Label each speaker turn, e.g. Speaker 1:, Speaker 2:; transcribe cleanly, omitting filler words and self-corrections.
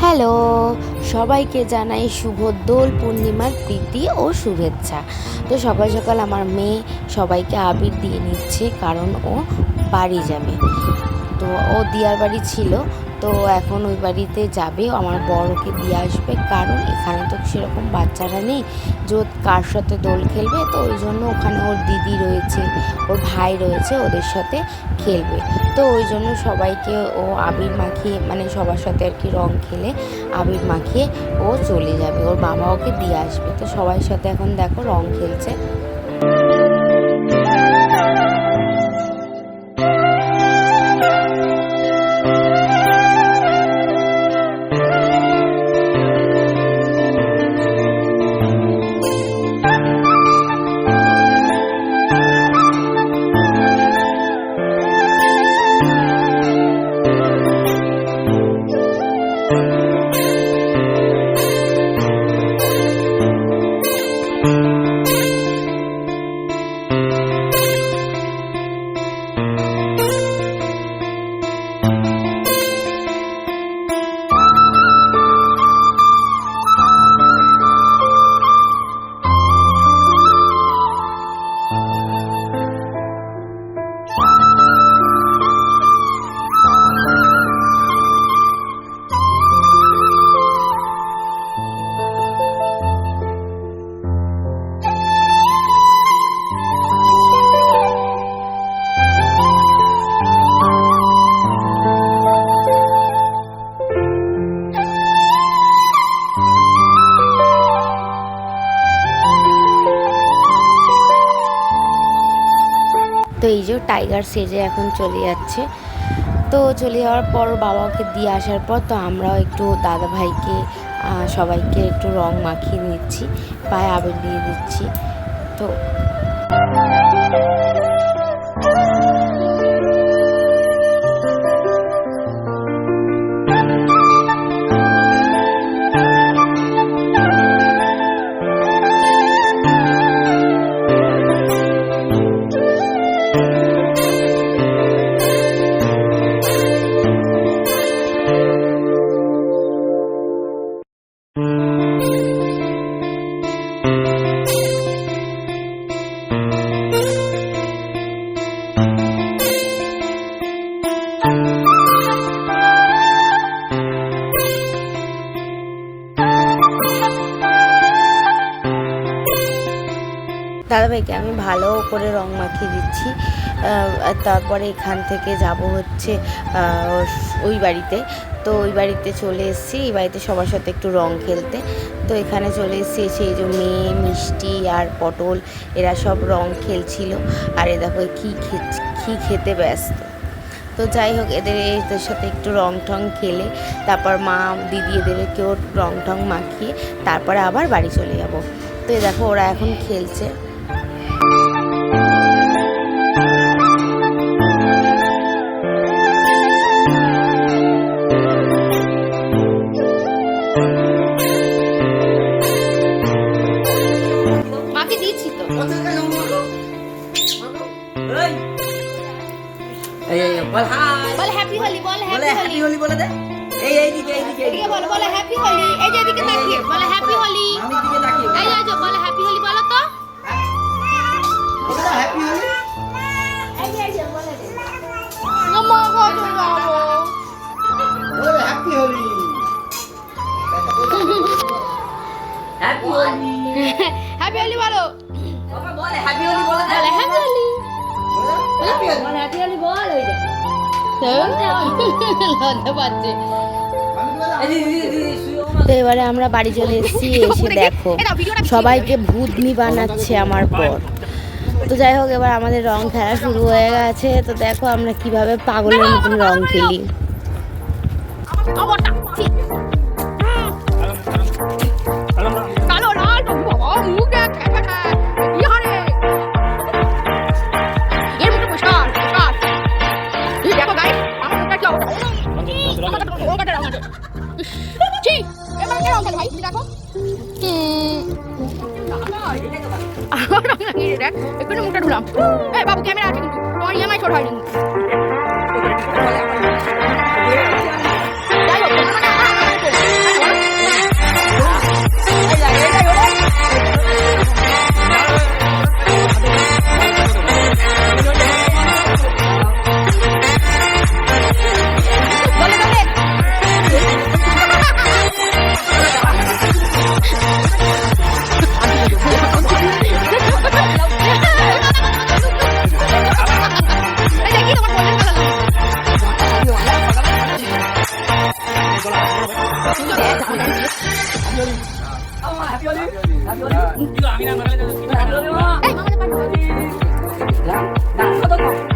Speaker 1: Hello, সবাইকে জানাই শুভ দোল পূর্ণিমার প্রীতি ও শুভেচ্ছা। তো সকাল সকাল আমার মেয়ে সবাইকে আবির দিয়ে নিচ্ছে, কারণ ও বাড়ি যাবে। তো ও দিয়ার বাড়ি ছিল, তো এখন ওই বাড়িতে যাবে, আমার বড়কে দিয়ে আসবে। কারণ এখানে তো সেরকম বাচ্চারা নেই যে কার সাথে দোল খেলবে, তো ওই জন্য ওখানে ওর দিদি রয়েছে, ওর ভাই রয়েছে, ওদের সাথে খেলবে। তো ওই জন্য সবাইকে ও আবির মাখিয়ে, মানে সবার সাথে আর কি রং খেলে আবির মাখিয়ে ও চলে যাবে, ওর বাবা ওকে দিয়ে আসবে। তো সবার সাথে এখন দেখো রং খেলছে। তো এই যে টাইগার সেজে এখন চলে যাচ্ছে। তো চলে যাওয়ার পর বাবাকে দিয়ে আসার পর তো আমরাও একটু দাদা ভাইকে সবাইকে একটু রং মাখিয়ে নিচ্ছি, পায়ে আবির দিয়ে দিচ্ছি। তো দাদাভাইকে আমি ভালো করে রং মাখিয়ে দিচ্ছি। তারপরে এখান থেকে যাব হচ্ছে ওই বাড়িতে। তো ওই বাড়িতে চলে এসেছি, এই বাড়িতে সবার সাথে একটু রং খেলতে। তো এখানে চলে এসেছি, সেই যে মেয়ে, মিষ্টি আর পটল এরা সব রং খেলছিল। আর এ দেখো কী খেতে ব্যস্ত। তো যাই হোক, এদের সাথে একটু রং টং খেলে তারপর মা দিদি এদেরকেও রং টং মাখিয়ে তারপরে আবার বাড়ি চলে যাব। তো এ দেখো ওরা এখন খেলছে। মাকে দিচ্ছি তো। বল হ্যাপি হোলি, বল হ্যাপি হোলি বলে দে। এইদিকে বল, বল হ্যাপি হোলি। এই যে এদিকে তাকিয়ে বল হ্যাপি হোলি। এই যে বল হ্যাপি হোলি বলো তো। হ্যাপি হোলি। এই যে বলে দে। মা গো বাবা। বল happy Holi. Happy Holi. Happy Holi বলো। বাবা বল হ্যাপি হোলি বলে দে। হ্যাপি হোলি। বল হ্যাপি হোলি বল। ওই যে লজ্জা পাচ্ছে। তো এবারে আমরা বাড়ি চলে এসেছি। এসে দেখো সবাইকে ভূতনি বানাচ্ছে আমার পর। তো যাই হোক, এবার আমাদের রং খেলা শুরু হয়ে গেছে। তো দেখো আমরা কিভাবে পাগলের মতন রং খেলি। একটু মুখটা ঢুলাম। বাবু ক্যামেরা আছে কিন্তু তোমার ইএমআই শোট হয়নি। যাই হোক
Speaker 2: 이거 아미랑 말하려고 이거